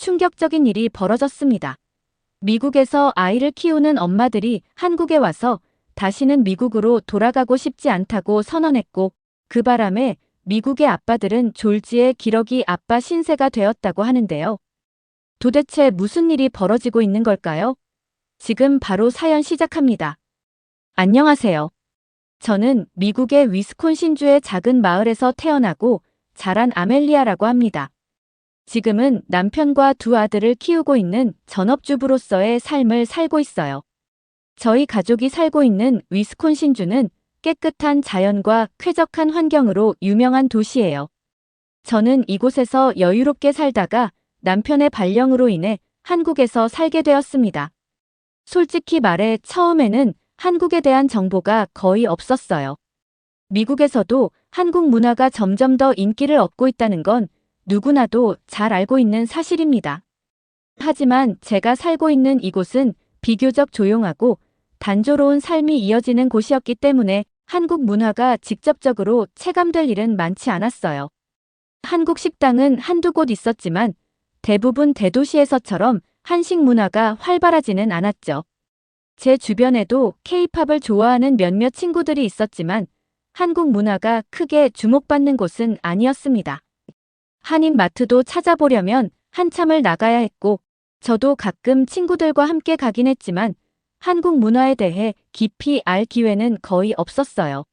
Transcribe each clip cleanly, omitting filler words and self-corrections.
충격적인 일이 벌어졌습니다. 미국에서 아이를 키우는 엄마들이 한국에 와서 다시는 미국으로 돌아가고 싶지 않다고 선언했고, 그 바람에 미국의 아빠들은 졸지에 기러기 아빠 신세가 되었다고 하는데요. 도대체 무슨 일이 벌어지고 있는 걸까요? 지금 바로 사연 시작합니다. 안녕하세요. 저는 미국의 위스콘신주의 작은 마을에서 태어나고 자란 아멜리아라고 합니다. 지금은 남편과 두 아들을 키우고 있는 전업주부로서의 삶을 살고 있어요. 저희 가족이 살고 있는 위스콘신주는 깨끗한 자연과 쾌적한 환경으로 유명한 도시예요. 저는 이곳에서 여유롭게 살다가 남편의 발령으로 인해 한국에서 살게 되었습니다. 솔직히 말해 처음에는 한국에 대한 정보가 거의 없었어요. 미국에서도 한국 문화가 점점 더 인기를 얻고 있다는 건 누구나도 잘 알고 있는 사실입니다. 하지만 제가 살고 있는 이곳은 비교적 조용하고 단조로운 삶이 이어지는 곳이었기 때문에 한국 문화가 직접적으로 체감될 일은 많지 않았어요. 한국 식당은 한두 곳 있었지만 대부분 대도시에서처럼 한식 문화가 활발하지는 않았죠. 제 주변에도 K-팝을 좋아하는 몇몇 친구들이 있었지만 한국 문화가 크게 주목받는 곳은 아니었습니다. 한인마트도 찾아보려면 한참을 나가야 했고, 저도 가끔 친구들과 함께 가긴 했지만 한국 문화에 대해 깊이 알 기회는 거의 없었어요.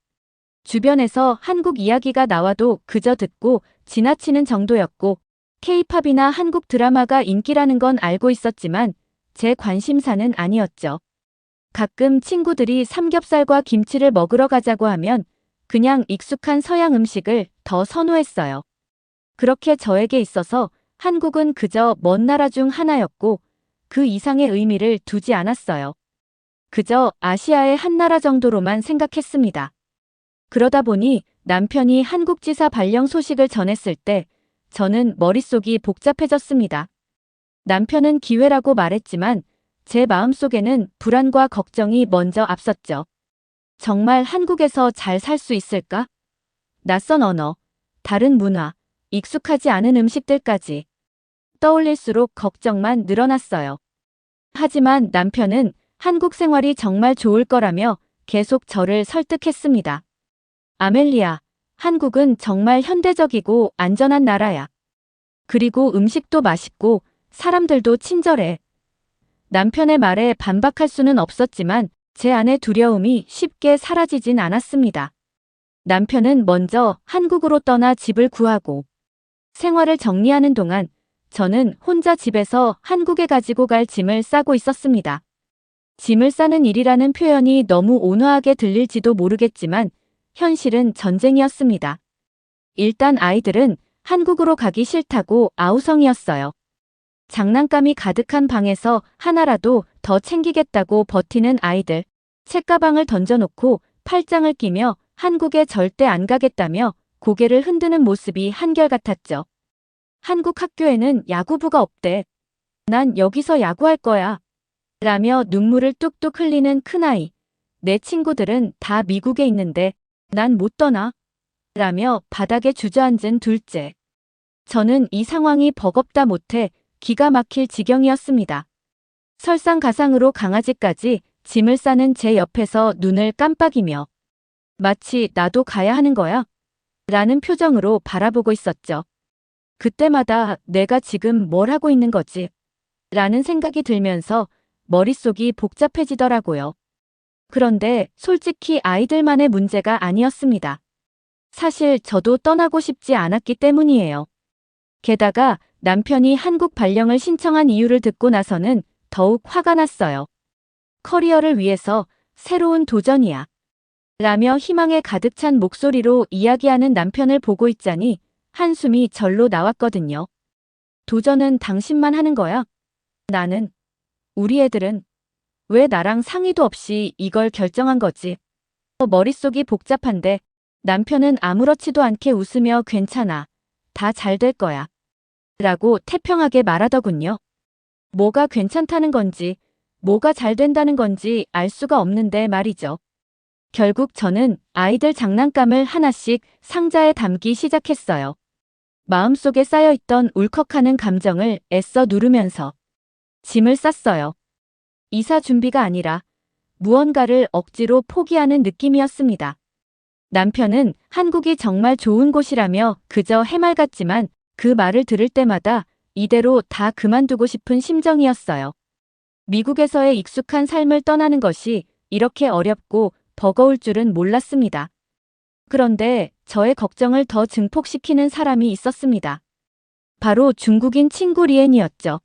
주변에서 한국 이야기가 나와도 그저 듣고 지나치는 정도였고, K-팝이나 한국 드라마가 인기라는 건 알고 있었지만 제 관심사는 아니었죠. 가끔 친구들이 삼겹살과 김치를 먹으러 가자고 하면 그냥 익숙한 서양 음식을 더 선호했어요. 그렇게 저에게 있어서 한국은 그저 먼 나라 중 하나였고 그 이상의 의미를 두지 않았어요. 그저 아시아의 한 나라 정도로만 생각했습니다. 그러다 보니 남편이 한국 지사 발령 소식을 전했을 때 저는 머릿속이 복잡해졌습니다. 남편은 기회라고 말했지만 제 마음속에는 불안과 걱정이 먼저 앞섰죠. 정말 한국에서 잘 살 수 있을까? 낯선 언어, 다른 문화, 익숙하지 않은 음식들까지 떠올릴수록 걱정만 늘어났어요. 하지만 남편은 한국 생활이 정말 좋을 거라며 계속 저를 설득했습니다. 아멜리아, 한국은 정말 현대적이고 안전한 나라야. 그리고 음식도 맛있고 사람들도 친절해. 남편의 말에 반박할 수는 없었지만 제 안의 두려움이 쉽게 사라지진 않았습니다. 남편은 먼저 한국으로 떠나 집을 구하고 생활을 정리하는 동안 저는 혼자 집에서 한국에 가지고 갈 짐을 싸고 있었습니다. 짐을 싸는 일이라는 표현이 너무 온화하게 들릴지도 모르겠지만 현실은 전쟁이었습니다. 일단 아이들은 한국으로 가기 싫다고 아우성이었어요. 장난감이 가득한 방에서 하나라도 더 챙기겠다고 버티는 아이들, 책가방을 던져놓고 팔짱을 끼며 한국에 절대 안 가겠다며 고개를 흔드는 모습이 한결같았죠. 한국 학교에는 야구부가 없대. 난 여기서 야구할 거야. 라며 눈물을 뚝뚝 흘리는 큰아이. 내 친구들은 다 미국에 있는데 난 못 떠나. 라며 바닥에 주저앉은 둘째. 저는 이 상황이 버겁다 못해 기가 막힐 지경이었습니다. 설상가상으로 강아지까지 짐을 싸는 제 옆에서 눈을 깜빡이며 마치 나도 가야 하는 거야? 라는 표정으로 바라보고 있었죠. 그때마다 내가 지금 뭘 하고 있는 거지? 라는 생각이 들면서 머릿속이 복잡해지더라고요. 그런데 솔직히 아이들만의 문제가 아니었습니다. 사실 저도 떠나고 싶지 않았기 때문이에요. 게다가 남편이 한국 발령을 신청한 이유를 듣고 나서는 더욱 화가 났어요. 커리어를 위해서 새로운 도전이야. 라며 희망에 가득 찬 목소리로 이야기하는 남편을 보고 있자니 한숨이 절로 나왔거든요. 도전은 당신만 하는 거야? 나는, 우리 애들은 왜 나랑 상의도 없이 이걸 결정한 거지? 머릿속이 복잡한데 남편은 아무렇지도 않게 웃으며 괜찮아. 다 잘 될 거야. 라고 태평하게 말하더군요. 뭐가 괜찮다는 건지, 뭐가 잘 된다는 건지 알 수가 없는데 말이죠. 결국 저는 아이들 장난감을 하나씩 상자에 담기 시작했어요. 마음속에 쌓여있던 울컥하는 감정을 애써 누르면서 짐을 쌌어요. 이사 준비가 아니라 무언가를 억지로 포기하는 느낌이었습니다. 남편은 한국이 정말 좋은 곳이라며 그저 해맑았지만 그 말을 들을 때마다 이대로 다 그만두고 싶은 심정이었어요. 미국에서의 익숙한 삶을 떠나는 것이 이렇게 어렵고 버거울 줄은 몰랐습니다. 그런데 저의 걱정을 더 증폭시키는 사람이 있었습니다. 바로 중국인 친구 리엔이었죠.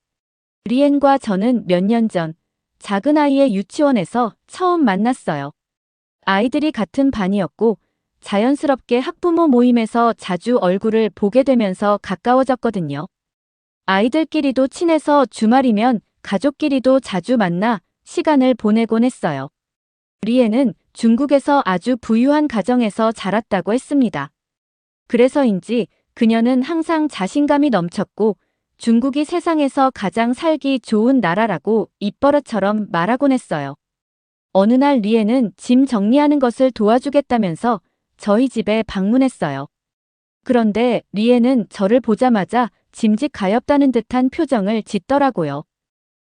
리엔과 저는 몇 년 전 작은 아이의 유치원에서 처음 만났어요. 아이들이 같은 반이었고 자연스럽게 학부모 모임에서 자주 얼굴을 보게 되면서 가까워졌거든요. 아이들끼리도 친해서 주말이면 가족끼리도 자주 만나 시간을 보내곤 했어요. 리에는 중국에서 아주 부유한 가정에서 자랐다고 했습니다. 그래서인지 그녀는 항상 자신감이 넘쳤고 중국이 세상에서 가장 살기 좋은 나라라고 입버릇처럼 말하곤 했어요. 어느 날 리에는 짐 정리하는 것을 도와주겠다면서 저희 집에 방문했어요. 그런데 리에는 저를 보자마자 짐짓 가엾다는 듯한 표정을 짓더라고요.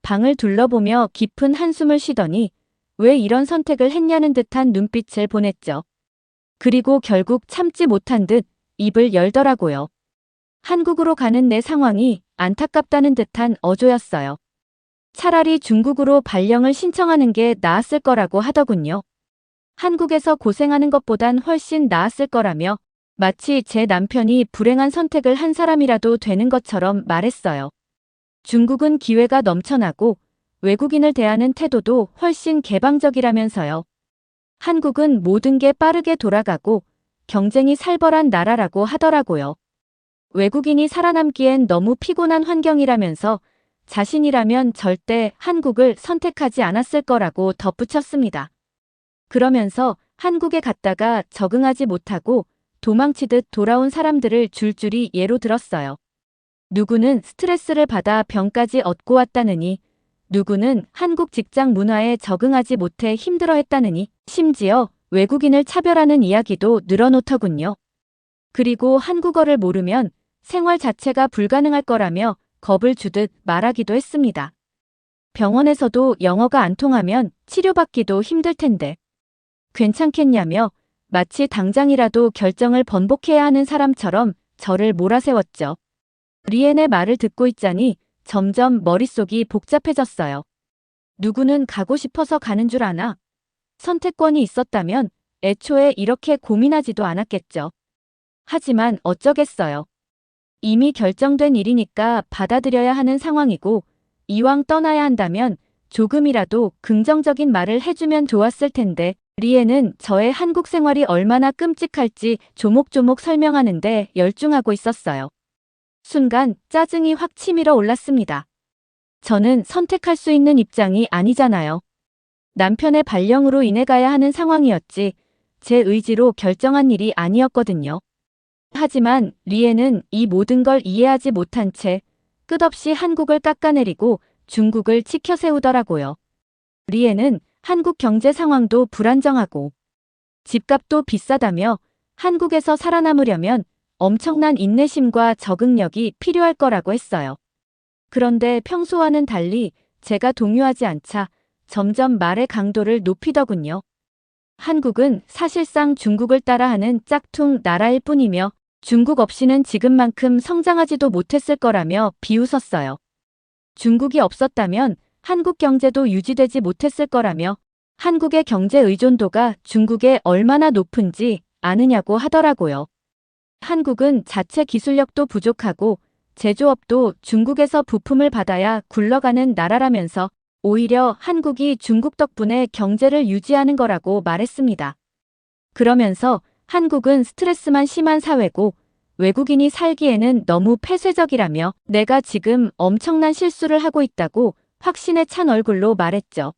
방을 둘러보며 깊은 한숨을 쉬더니 왜 이런 선택을 했냐는 듯한 눈빛을 보냈죠. 그리고 결국 참지 못한 듯 입을 열더라고요. 한국으로 가는 내 상황이 안타깝다는 듯한 어조였어요. 차라리 중국으로 발령을 신청하는 게 나았을 거라고 하더군요. 한국에서 고생하는 것보단 훨씬 나았을 거라며 마치 제 남편이 불행한 선택을 한 사람이라도 되는 것처럼 말했어요. 중국은 기회가 넘쳐나고 외국인을 대하는 태도도 훨씬 개방적이라면서요. 한국은 모든 게 빠르게 돌아가고 경쟁이 살벌한 나라라고 하더라고요. 외국인이 살아남기엔 너무 피곤한 환경이라면서 자신이라면 절대 한국을 선택하지 않았을 거라고 덧붙였습니다. 그러면서 한국에 갔다가 적응하지 못하고 도망치듯 돌아온 사람들을 줄줄이 예로 들었어요. 누구는 스트레스를 받아 병까지 얻고 왔다느니, 누구는 한국 직장 문화에 적응하지 못해 힘들어했다느니, 심지어 외국인을 차별하는 이야기도 늘어놓더군요. 그리고 한국어를 모르면 생활 자체가 불가능할 거라며 겁을 주듯 말하기도 했습니다. 병원에서도 영어가 안 통하면 치료받기도 힘들 텐데 괜찮겠냐며 마치 당장이라도 결정을 번복해야 하는 사람처럼 저를 몰아세웠죠. 리엔의 말을 듣고 있자니 점점 머릿속이 복잡해졌어요. 누구는 가고 싶어서 가는 줄 아나? 선택권이 있었다면 애초에 이렇게 고민하지도 않았겠죠. 하지만 어쩌겠어요. 이미 결정된 일이니까 받아들여야 하는 상황이고 이왕 떠나야 한다면 조금이라도 긍정적인 말을 해주면 좋았을 텐데 리에는 저의 한국 생활이 얼마나 끔찍할지 조목조목 설명하는데 열중하고 있었어요. 순간 짜증이 확 치밀어 올랐습니다. 저는 선택할 수 있는 입장이 아니잖아요. 남편의 발령으로 인해 가야 하는 상황이었지 제 의지로 결정한 일이 아니었거든요. 하지만 리에는 이 모든 걸 이해하지 못한 채 끝없이 한국을 깎아내리고 중국을 치켜 세우더라고요. 리에는 한국 경제 상황도 불안정하고 집값도 비싸다며 한국에서 살아남으려면 엄청난 인내심과 적응력이 필요할 거라고 했어요. 그런데 평소와는 달리 제가 동요하지 않자 점점 말의 강도를 높이더군요. 한국은 사실상 중국을 따라하는 짝퉁 나라일 뿐이며 중국 없이는 지금만큼 성장하지도 못했을 거라며 비웃었어요. 중국이 없었다면 한국 경제도 유지되지 못했을 거라며 한국의 경제 의존도가 중국에 얼마나 높은지 아느냐고 하더라고요. 한국은 자체 기술력도 부족하고 제조업도 중국에서 부품을 받아야 굴러가는 나라라면서 오히려 한국이 중국 덕분에 경제를 유지하는 거라고 말했습니다. 그러면서 한국은 스트레스만 심한 사회고 외국인이 살기에는 너무 폐쇄적이라며 내가 지금 엄청난 실수를 하고 있다고 확신에 찬 얼굴로 말했죠.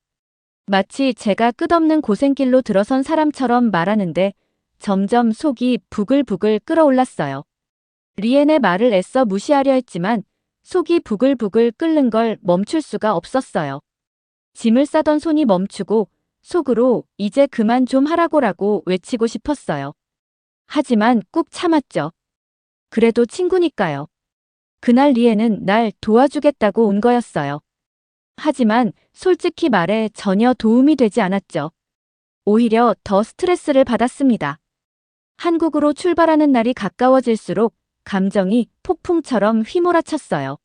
마치 제가 끝없는 고생길로 들어선 사람처럼 말하는데 점점 속이 부글부글 끓어올랐어요. 리엔의 말을 애써 무시하려 했지만 속이 부글부글 끓는 걸 멈출 수가 없었어요. 짐을 싸던 손이 멈추고 속으로 이제 그만 좀 하라고라고 외치고 싶었어요. 하지만 꾹 참았죠. 그래도 친구니까요. 그날 리에는 날 도와주겠다고 온 거였어요. 하지만 솔직히 말해 전혀 도움이 되지 않았죠. 오히려 더 스트레스를 받았습니다. 한국으로 출발하는 날이 가까워질수록 감정이 폭풍처럼 휘몰아쳤어요.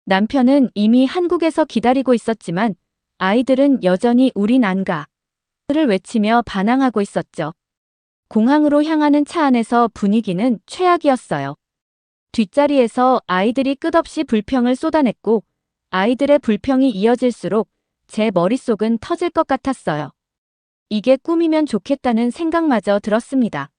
남편은 이미 한국에서 기다리고 있었지만 아이들은 여전히 우린 안 가. 를 외치며 반항하고 있었죠. 공항으로 향하는 차 안에서 분위기는 최악이었어요. 뒷자리에서 아이들이 끝없이 불평을 쏟아냈고 아이들의 불평이 이어질수록 제 머릿속은 터질 것 같았어요. 이게 꿈이면 좋겠다는 생각마저 들었습니다.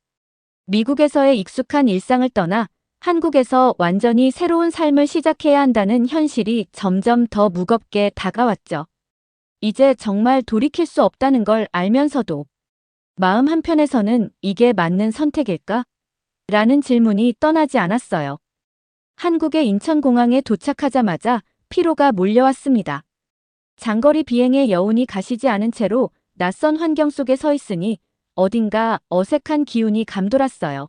미국에서의 익숙한 일상을 떠나 한국에서 완전히 새로운 삶을 시작해야 한다는 현실이 점점 더 무겁게 다가왔죠. 이제 정말 돌이킬 수 없다는 걸 알면서도 마음 한편에서는 이게 맞는 선택일까? 라는 질문이 떠나지 않았어요. 한국의 인천공항에 도착하자마자 피로가 몰려왔습니다. 장거리 비행의 여운이 가시지 않은 채로 낯선 환경 속에 서 있으니 어딘가 어색한 기운이 감돌았어요.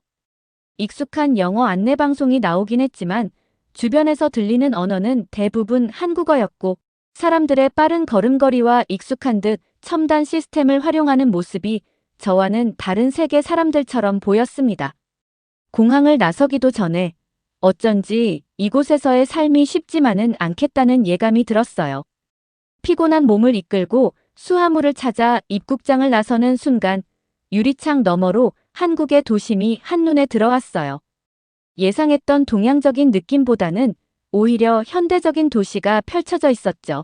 익숙한 영어 안내 방송이 나오긴 했지만 주변에서 들리는 언어는 대부분 한국어였고 사람들의 빠른 걸음걸이와 익숙한 듯 첨단 시스템을 활용하는 모습이 저와는 다른 세계 사람들처럼 보였습니다. 공항을 나서기도 전에 어쩐지 이곳에서의 삶이 쉽지만은 않겠다는 예감이 들었어요. 피곤한 몸을 이끌고 수화물을 찾아 입국장을 나서는 순간 유리창 너머로 한국의 도심이 한눈에 들어왔어요. 예상했던 동양적인 느낌보다는 오히려 현대적인 도시가 펼쳐져 있었죠.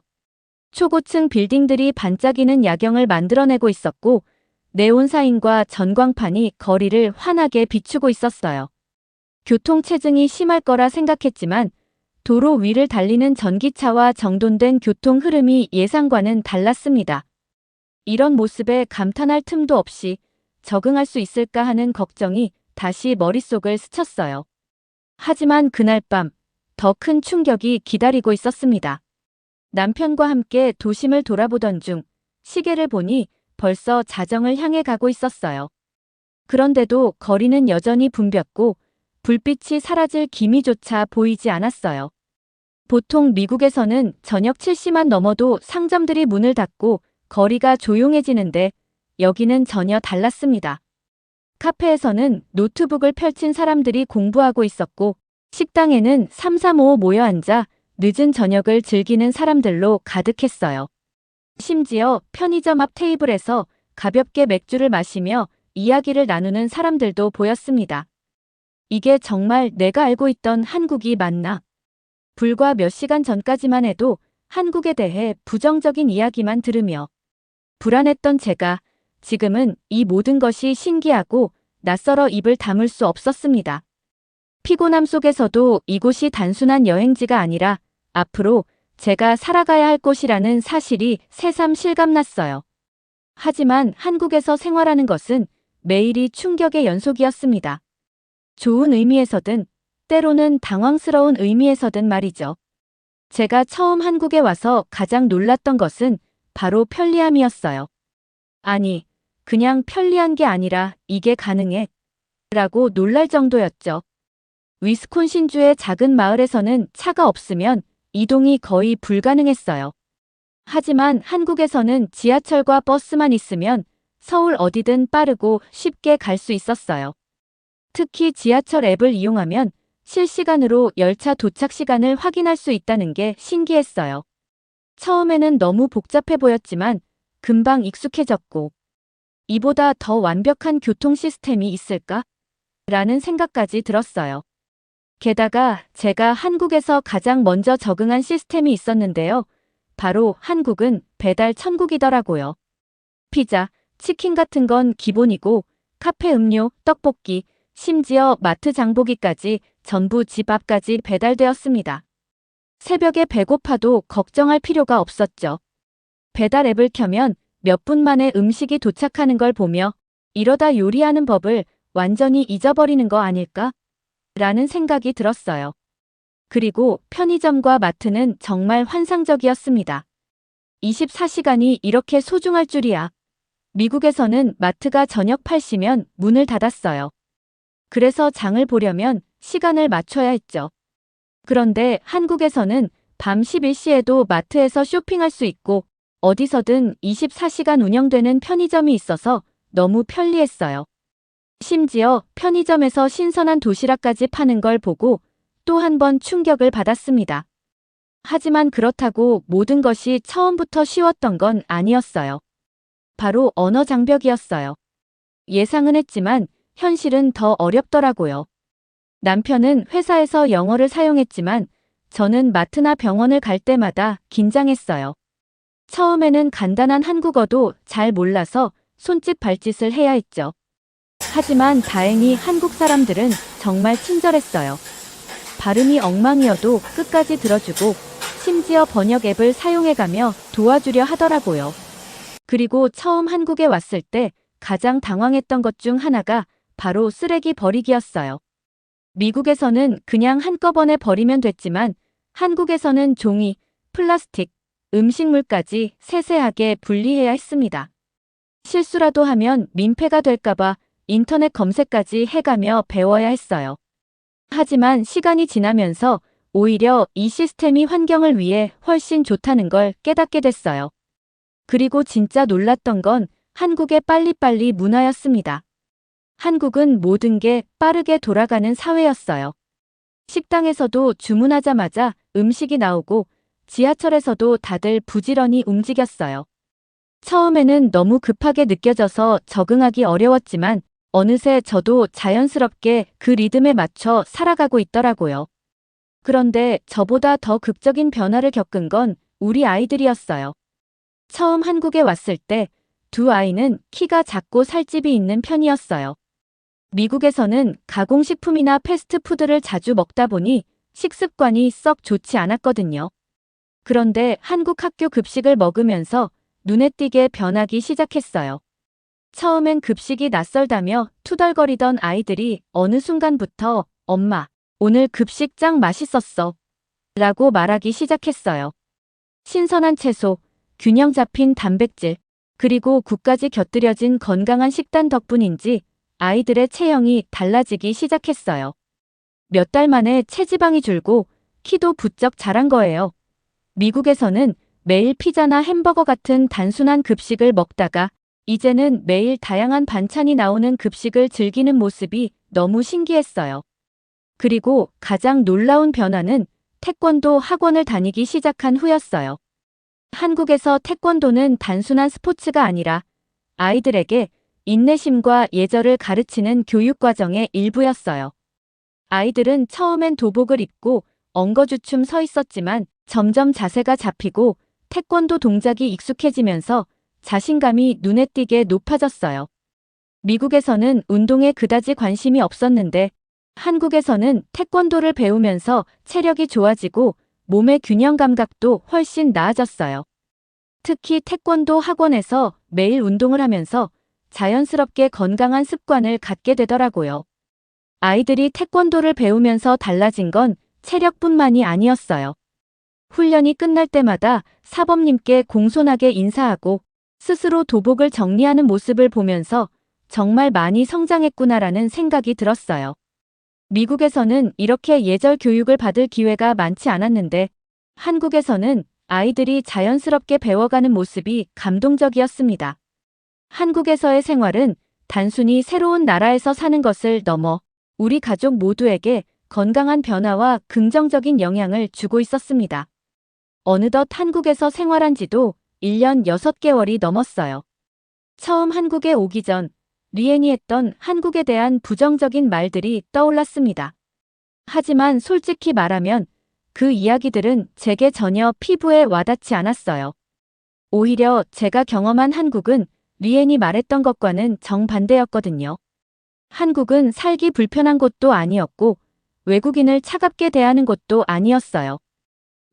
초고층 빌딩들이 반짝이는 야경을 만들어내고 있었고 네온사인과 전광판이 거리를 환하게 비추고 있었어요. 교통체증이 심할 거라 생각했지만 도로 위를 달리는 전기차와 정돈된 교통 흐름이 예상과는 달랐습니다. 이런 모습에 감탄할 틈도 없이 적응할 수 있을까 하는 걱정이 다시 머릿속을 스쳤어요. 하지만 그날 밤 더 큰 충격이 기다리고 있었습니다. 남편과 함께 도심을 돌아보던 중 시계를 보니 벌써 자정을 향해 가고 있었어요. 그런데도 거리는 여전히 붐볐고 불빛이 사라질 기미조차 보이지 않았어요. 보통 미국에서는 저녁 7시만 넘어도 상점들이 문을 닫고 거리가 조용해지는데 여기는 전혀 달랐습니다. 카페에서는 노트북을 펼친 사람들이 공부하고 있었고 식당에는 335 모여 앉아 늦은 저녁을 즐기는 사람들로 가득했어요. 심지어 편의점 앞 테이블에서 가볍게 맥주를 마시며 이야기를 나누는 사람들도 보였습니다. 이게 정말 내가 알고 있던 한국이 맞나? 불과 몇 시간 전까지만 해도 한국에 대해 부정적인 이야기만 들으며 불안했던 제가 지금은 이 모든 것이 신기하고 낯설어 입을 다물 수 없었습니다. 피곤함 속에서도 이곳이 단순한 여행지가 아니라 앞으로 제가 살아가야 할 곳이라는 사실이 새삼 실감났어요. 하지만 한국에서 생활하는 것은 매일이 충격의 연속이었습니다. 좋은 의미에서든 때로는 당황스러운 의미에서든 말이죠. 제가 처음 한국에 와서 가장 놀랐던 것은 바로 편리함이었어요. 아니, 그냥 편리한 게 아니라 이게 가능해? 라고 놀랄 정도였죠. 위스콘신주의 작은 마을에서는 차가 없으면 이동이 거의 불가능했어요. 하지만 한국에서는 지하철과 버스만 있으면 서울 어디든 빠르고 쉽게 갈 수 있었어요. 특히 지하철 앱을 이용하면 실시간으로 열차 도착 시간을 확인할 수 있다는 게 신기했어요. 처음에는 너무 복잡해 보였지만 금방 익숙해졌고 이보다 더 완벽한 교통 시스템이 있을까? 라는 생각까지 들었어요. 게다가 제가 한국에서 가장 먼저 적응한 시스템이 있었는데요. 바로 한국은 배달 천국이더라고요. 피자, 치킨 같은 건 기본이고 카페 음료, 떡볶이, 심지어 마트 장보기까지 전부 집 앞까지 배달되었습니다. 새벽에 배고파도 걱정할 필요가 없었죠. 배달 앱을 켜면 몇 분 만에 음식이 도착하는 걸 보며 이러다 요리하는 법을 완전히 잊어버리는 거 아닐까? 라는 생각이 들었어요. 그리고 편의점과 마트는 정말 환상적이었습니다. 24시간이 이렇게 소중할 줄이야. 미국에서는 마트가 저녁 8시면 문을 닫았어요. 그래서 장을 보려면 시간을 맞춰야 했죠. 그런데 한국에서는 밤 11시에도 마트에서 쇼핑할 수 있고 어디서든 24시간 운영되는 편의점이 있어서 너무 편리했어요. 심지어 편의점에서 신선한 도시락까지 파는 걸 보고 또 한 번 충격을 받았습니다. 하지만 그렇다고 모든 것이 처음부터 쉬웠던 건 아니었어요. 바로 언어 장벽이었어요. 예상은 했지만 현실은 더 어렵더라고요. 남편은 회사에서 영어를 사용했지만 저는 마트나 병원을 갈 때마다 긴장했어요. 처음에는 간단한 한국어도 잘 몰라서 손짓 발짓을 해야 했죠. 하지만 다행히 한국 사람들은 정말 친절했어요. 발음이 엉망이어도 끝까지 들어주고 심지어 번역 앱을 사용해가며 도와주려 하더라고요. 그리고 처음 한국에 왔을 때 가장 당황했던 것 중 하나가 바로 쓰레기 버리기였어요. 미국에서는 그냥 한꺼번에 버리면 됐지만 한국에서는 종이, 플라스틱, 음식물까지 세세하게 분리해야 했습니다. 실수라도 하면 민폐가 될까봐 인터넷 검색까지 해가며 배워야 했어요. 하지만 시간이 지나면서 오히려 이 시스템이 환경을 위해 훨씬 좋다는 걸 깨닫게 됐어요. 그리고 진짜 놀랐던 건 한국의 빨리빨리 문화였습니다. 한국은 모든 게 빠르게 돌아가는 사회였어요. 식당에서도 주문하자마자 음식이 나오고 지하철에서도 다들 부지런히 움직였어요. 처음에는 너무 급하게 느껴져서 적응하기 어려웠지만 어느새 저도 자연스럽게 그 리듬에 맞춰 살아가고 있더라고요. 그런데 저보다 더 극적인 변화를 겪은 건 우리 아이들이었어요. 처음 한국에 왔을 때 두 아이는 키가 작고 살집이 있는 편이었어요. 미국에서는 가공식품이나 패스트푸드를 자주 먹다 보니 식습관이 썩 좋지 않았거든요. 그런데 한국 학교 급식을 먹으면서 눈에 띄게 변하기 시작했어요. 처음엔 급식이 낯설다며 투덜거리던 아이들이 어느 순간부터 엄마, 오늘 급식 짱 맛있었어 라고 말하기 시작했어요. 신선한 채소, 균형 잡힌 단백질, 그리고 국까지 곁들여진 건강한 식단 덕분인지 아이들의 체형이 달라지기 시작했어요. 몇 달 만에 체지방이 줄고 키도 부쩍 자란 거예요. 미국에서는 매일 피자나 햄버거 같은 단순한 급식을 먹다가 이제는 매일 다양한 반찬이 나오는 급식을 즐기는 모습이 너무 신기했어요. 그리고 가장 놀라운 변화는 태권도 학원을 다니기 시작한 후였어요. 한국에서 태권도는 단순한 스포츠가 아니라 아이들에게 인내심과 예절을 가르치는 교육 과정의 일부였어요. 아이들은 처음엔 도복을 입고 엉거주춤 서 있었지만 점점 자세가 잡히고 태권도 동작이 익숙해지면서 자신감이 눈에 띄게 높아졌어요. 미국에서는 운동에 그다지 관심이 없었는데 한국에서는 태권도를 배우면서 체력이 좋아지고 몸의 균형 감각도 훨씬 나아졌어요. 특히 태권도 학원에서 매일 운동을 하면서 자연스럽게 건강한 습관을 갖게 되더라고요. 아이들이 태권도를 배우면서 달라진 건 체력뿐만이 아니었어요. 훈련이 끝날 때마다 사범님께 공손하게 인사하고 스스로 도복을 정리하는 모습을 보면서 정말 많이 성장했구나라는 생각이 들었어요. 미국에서는 이렇게 예절 교육을 받을 기회가 많지 않았는데 한국에서는 아이들이 자연스럽게 배워가는 모습이 감동적이었습니다. 한국에서의 생활은 단순히 새로운 나라에서 사는 것을 넘어 우리 가족 모두에게 건강한 변화와 긍정적인 영향을 주고 있었습니다. 어느덧 한국에서 생활한 지도 1년 6개월이 넘었어요. 처음 한국에 오기 전 리엔이 했던 한국에 대한 부정적인 말들이 떠올랐습니다. 하지만 솔직히 말하면 그 이야기들은 제게 전혀 피부에 와닿지 않았어요. 오히려 제가 경험한 한국은 리엔이 말했던 것과는 정반대였거든요. 한국은 살기 불편한 곳도 아니었고 외국인을 차갑게 대하는 곳도 아니었어요.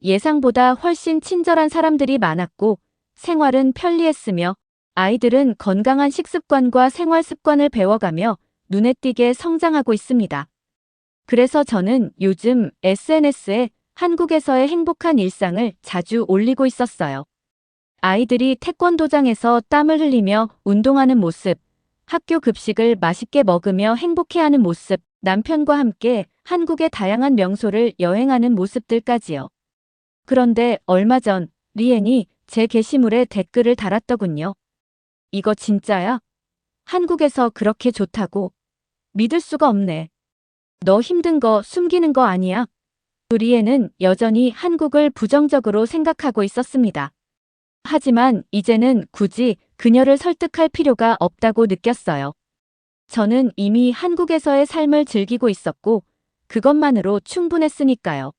예상보다 훨씬 친절한 사람들이 많았고 생활은 편리했으며 아이들은 건강한 식습관과 생활 습관을 배워가며 눈에 띄게 성장하고 있습니다. 그래서 저는 요즘 SNS에 한국에서의 행복한 일상을 자주 올리고 있었어요. 아이들이 태권도장에서 땀을 흘리며 운동하는 모습, 학교 급식을 맛있게 먹으며 행복해하는 모습, 남편과 함께 한국의 다양한 명소를 여행하는 모습들까지요. 그런데 얼마 전 리엔이 제 게시물에 댓글을 달았더군요. 이거 진짜야? 한국에서 그렇게 좋다고? 믿을 수가 없네. 너 힘든 거 숨기는 거 아니야? 리엔은 여전히 한국을 부정적으로 생각하고 있었습니다. 하지만 이제는 굳이 그녀를 설득할 필요가 없다고 느꼈어요. 저는 이미 한국에서의 삶을 즐기고 있었고 그것만으로 충분했으니까요.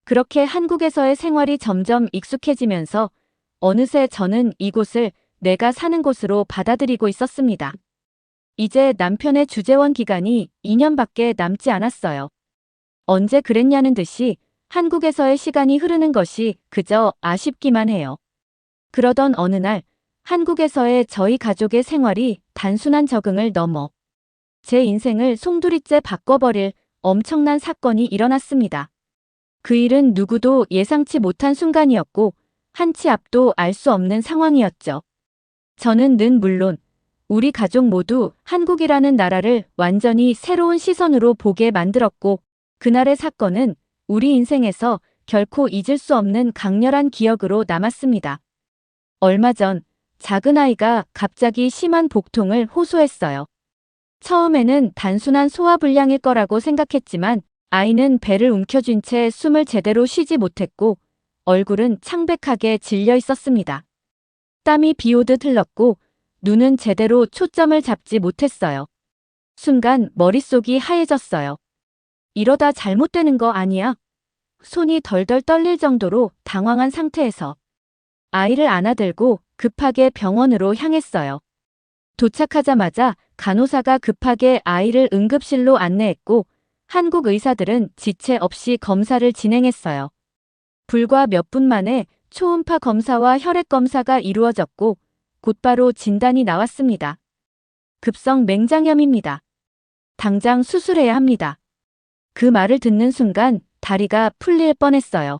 그렇게 한국에서의 생활이 점점 익숙해지면서 어느새 저는 이곳을 내가 사는 곳으로 받아들이고 있었습니다. 이제 남편의 주재원 기간이 2년밖에 남지 않았어요. 언제 그랬냐는 듯이 한국에서의 시간이 흐르는 것이 그저 아쉽기만 해요. 그러던 어느 날 한국에서의 저희 가족의 생활이 단순한 적응을 넘어 제 인생을 송두리째 바꿔버릴 엄청난 사건이 일어났습니다. 그 일은 누구도 예상치 못한 순간이었고 한치 앞도 알 수 없는 상황이었죠. 저는 물론 우리 가족 모두 한국이라는 나라를 완전히 새로운 시선으로 보게 만들었고 그날의 사건은 우리 인생에서 결코 잊을 수 없는 강렬한 기억으로 남았습니다. 얼마 전 작은 아이가 갑자기 심한 복통을 호소했어요. 처음에는 단순한 소화불량일 거라고 생각했지만 아이는 배를 움켜쥔 채 숨을 제대로 쉬지 못했고 얼굴은 창백하게 질려 있었습니다. 땀이 비오듯 흘렀고 눈은 제대로 초점을 잡지 못했어요. 순간 머릿속이 하얘졌어요. 이러다 잘못되는 거 아니야? 손이 덜덜 떨릴 정도로 당황한 상태에서 아이를 안아들고 급하게 병원으로 향했어요. 도착하자마자 간호사가 급하게 아이를 응급실로 안내했고 한국 의사들은 지체 없이 검사를 진행했어요. 불과 몇 분 만에 초음파 검사와 혈액 검사가 이루어졌고 곧바로 진단이 나왔습니다. 급성 맹장염입니다. 당장 수술해야 합니다. 그 말을 듣는 순간 다리가 풀릴 뻔했어요.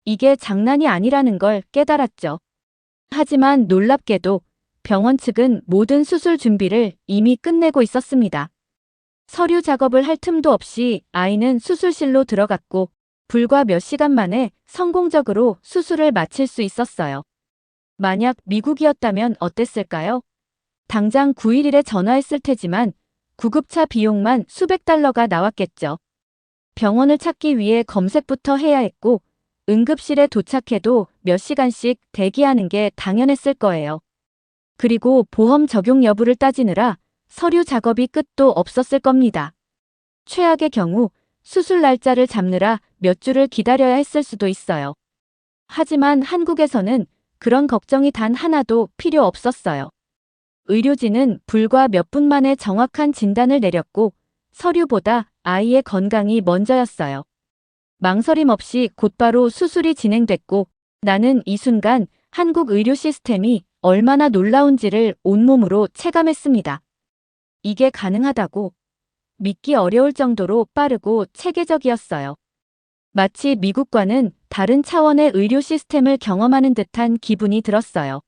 이게 장난이 아니라는 걸 깨달았죠. 하지만 놀랍게도 병원 측은 모든 수술 준비를 이미 끝내고 있었습니다. 서류 작업을 할 틈도 없이 아이는 수술실로 들어갔고 불과 몇 시간 만에 성공적으로 수술을 마칠 수 있었어요. 만약 미국이었다면 어땠을까요? 당장 911에 전화했을 테지만 구급차 비용만 수백 달러가 나왔겠죠. 병원을 찾기 위해 검색부터 해야 했고 응급실에 도착해도 몇 시간씩 대기하는 게 당연했을 거예요. 그리고 보험 적용 여부를 따지느라 서류 작업이 끝도 없었을 겁니다. 최악의 경우 수술 날짜를 잡느라 몇 주를 기다려야 했을 수도 있어요. 하지만 한국에서는 그런 걱정이 단 하나도 필요 없었어요. 의료진은 불과 몇 분 만에 정확한 진단을 내렸고 서류보다 아이의 건강이 먼저였어요. 망설임 없이 곧바로 수술이 진행됐고 나는 이 순간 한국 의료 시스템이 얼마나 놀라운지를 온몸으로 체감했습니다. 이게 가능하다고 믿기 어려울 정도로 빠르고 체계적이었어요. 마치 미국과는 다른 차원의 의료 시스템을 경험하는 듯한 기분이 들었어요.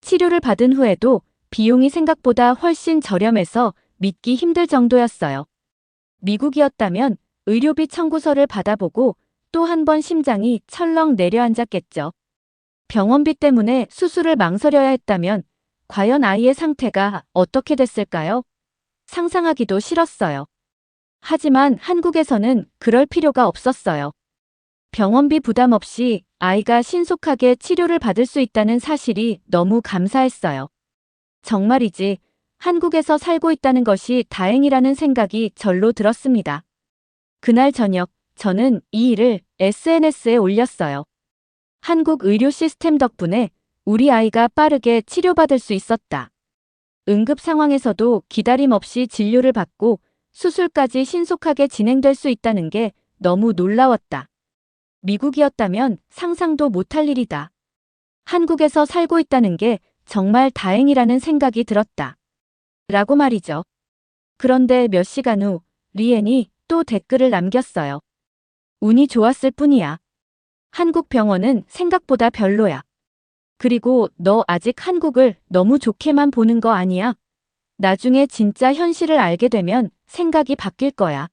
치료를 받은 후에도 비용이 생각보다 훨씬 저렴해서 믿기 힘들 정도였어요. 미국이었다면 의료비 청구서를 받아보고 또 한 번 심장이 철렁 내려앉았겠죠. 병원비 때문에 수술을 망설여야 했다면 과연 아이의 상태가 어떻게 됐을까요? 상상하기도 싫었어요. 하지만 한국에서는 그럴 필요가 없었어요. 병원비 부담 없이 아이가 신속하게 치료를 받을 수 있다는 사실이 너무 감사했어요. 정말이지 한국에서 살고 있다는 것이 다행이라는 생각이 절로 들었습니다. 그날 저녁 저는 이 일을 SNS에 올렸어요. 한국 의료 시스템 덕분에 우리 아이가 빠르게 치료받을 수 있었다. 응급 상황에서도 기다림 없이 진료를 받고 수술까지 신속하게 진행될 수 있다는 게 너무 놀라웠다. 미국이었다면 상상도 못할 일이다. 한국에서 살고 있다는 게 정말 다행이라는 생각이 들었다. 라고 말이죠. 그런데 몇 시간 후 리엔이 또 댓글을 남겼어요. 운이 좋았을 뿐이야. 한국 병원은 생각보다 별로야. 그리고 너 아직 한국을 너무 좋게만 보는 거 아니야? 나중에 진짜 현실을 알게 되면 생각이 바뀔 거야.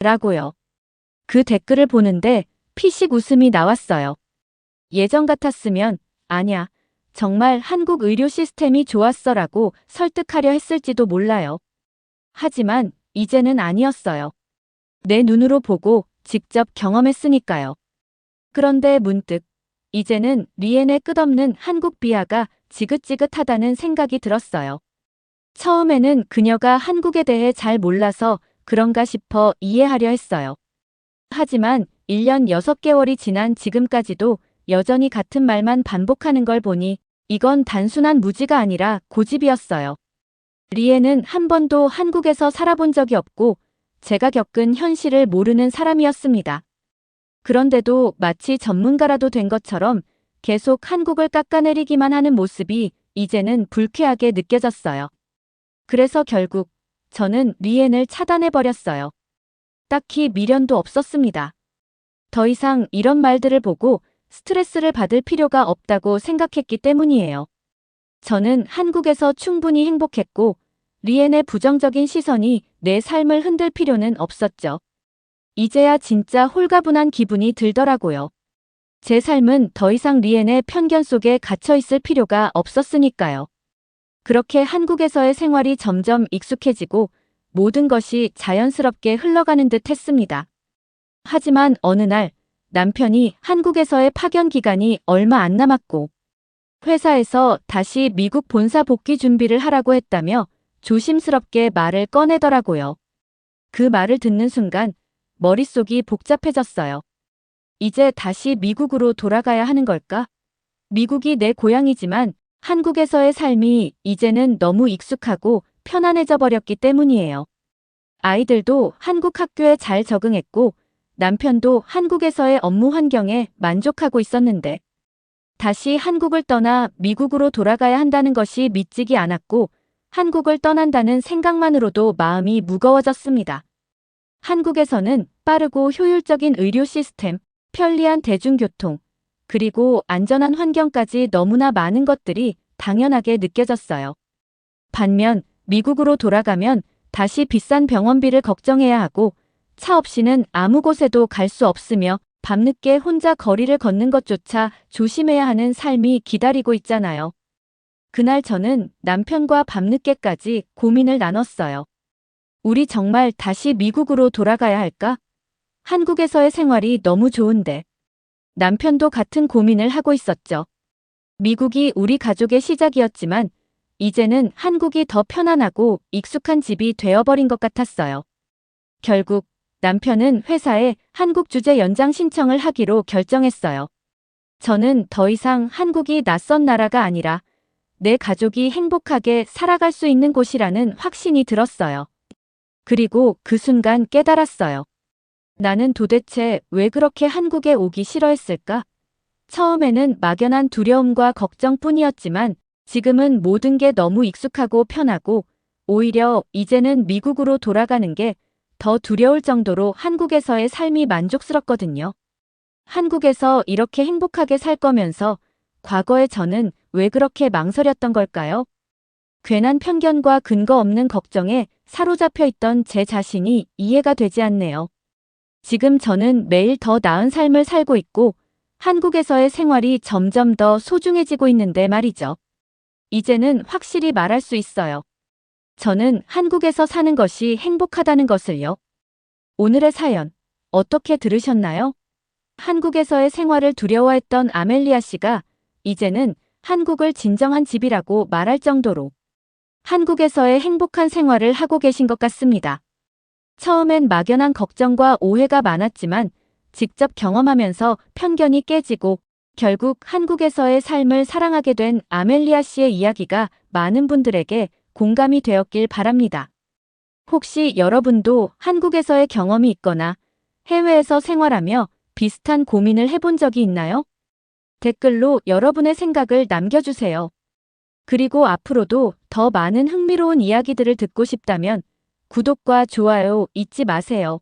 라고요. 그 댓글을 보는데 피식 웃음이 나왔어요. 예전 같았으면 아냐, 정말 한국 의료 시스템이 좋았어 라고 설득하려 했을지도 몰라요. 하지만 이제는 아니었어요. 내 눈으로 보고 직접 경험했으니까요. 그런데 문득 이제는 리엔의 끝없는 한국 비하가 지긋지긋하다는 생각이 들었어요. 처음에는 그녀가 한국에 대해 잘 몰라서 그런가 싶어 이해하려 했어요. 하지만 1년 6개월이 지난 지금까지도 여전히 같은 말만 반복하는 걸 보니 이건 단순한 무지가 아니라 고집이었어요. 리에는 한 번도 한국에서 살아본 적이 없고 제가 겪은 현실을 모르는 사람이었습니다. 그런데도 마치 전문가라도 된 것처럼 계속 한국을 깎아내리기만 하는 모습이 이제는 불쾌하게 느껴졌어요. 그래서 결국 저는 리엔을 차단해버렸어요. 딱히 미련도 없었습니다. 더 이상 이런 말들을 보고 스트레스를 받을 필요가 없다고 생각했기 때문이에요. 저는 한국에서 충분히 행복했고 리엔의 부정적인 시선이 내 삶을 흔들 필요는 없었죠. 이제야 진짜 홀가분한 기분이 들더라고요. 제 삶은 더 이상 리엔의 편견 속에 갇혀 있을 필요가 없었으니까요. 그렇게 한국에서의 생활이 점점 익숙해지고 모든 것이 자연스럽게 흘러가는 듯 했습니다. 하지만 어느 날 남편이 한국에서의 파견 기간이 얼마 안 남았고 회사에서 다시 미국 본사 복귀 준비를 하라고 했다며 조심스럽게 말을 꺼내더라고요. 그 말을 듣는 순간 머릿속이 복잡해졌어요. 이제 다시 미국으로 돌아가야 하는 걸까? 미국이 내 고향이지만 한국에서의 삶이 이제는 너무 익숙하고 편안해져 버렸기 때문이에요. 아이들도 한국 학교에 잘 적응했고 남편도 한국에서의 업무 환경에 만족하고 있었는데 다시 한국을 떠나 미국으로 돌아가야 한다는 것이 믿지기 않았고 한국을 떠난다는 생각만으로도 마음이 무거워졌습니다. 한국에서는 빠르고 효율적인 의료 시스템, 편리한 대중교통, 그리고 안전한 환경까지 너무나 많은 것들이 당연하게 느껴졌어요. 반면 미국으로 돌아가면 다시 비싼 병원비를 걱정해야 하고 차 없이는 아무 곳에도 갈 수 없으며 밤늦게 혼자 거리를 걷는 것조차 조심해야 하는 삶이 기다리고 있잖아요. 그날 저는 남편과 밤늦게까지 고민을 나눴어요. 우리 정말 다시 미국으로 돌아가야 할까? 한국에서의 생활이 너무 좋은데. 남편도 같은 고민을 하고 있었죠. 미국이 우리 가족의 시작이었지만 이제는 한국이 더 편안하고 익숙한 집이 되어버린 것 같았어요. 결국 남편은 회사에 한국 주재 연장 신청을 하기로 결정했어요. 저는 더 이상 한국이 낯선 나라가 아니라 내 가족이 행복하게 살아갈 수 있는 곳이라는 확신이 들었어요. 그리고 그 순간 깨달았어요. 나는 도대체 왜 그렇게 한국에 오기 싫어했을까? 처음에는 막연한 두려움과 걱정뿐이었지만 지금은 모든 게 너무 익숙하고 편하고 오히려 이제는 미국으로 돌아가는 게 더 두려울 정도로 한국에서의 삶이 만족스럽거든요. 한국에서 이렇게 행복하게 살 거면서 과거에 저는 왜 그렇게 망설였던 걸까요? 괜한 편견과 근거 없는 걱정에 사로잡혀 있던 제 자신이 이해가 되지 않네요. 지금 저는 매일 더 나은 삶을 살고 있고 한국에서의 생활이 점점 더 소중해지고 있는데 말이죠. 이제는 확실히 말할 수 있어요. 저는 한국에서 사는 것이 행복하다는 것을요. 오늘의 사연, 어떻게 들으셨나요? 한국에서의 생활을 두려워했던 아멜리아 씨가 이제는 한국을 진정한 집이라고 말할 정도로 한국에서의 행복한 생활을 하고 계신 것 같습니다. 처음엔 막연한 걱정과 오해가 많았지만 직접 경험하면서 편견이 깨지고 결국 한국에서의 삶을 사랑하게 된 아멜리아 씨의 이야기가 많은 분들에게 공감이 되었길 바랍니다. 혹시 여러분도 한국에서의 경험이 있거나 해외에서 생활하며 비슷한 고민을 해본 적이 있나요? 댓글로 여러분의 생각을 남겨주세요. 그리고 앞으로도 더 많은 흥미로운 이야기들을 듣고 싶다면 구독과 좋아요 잊지 마세요.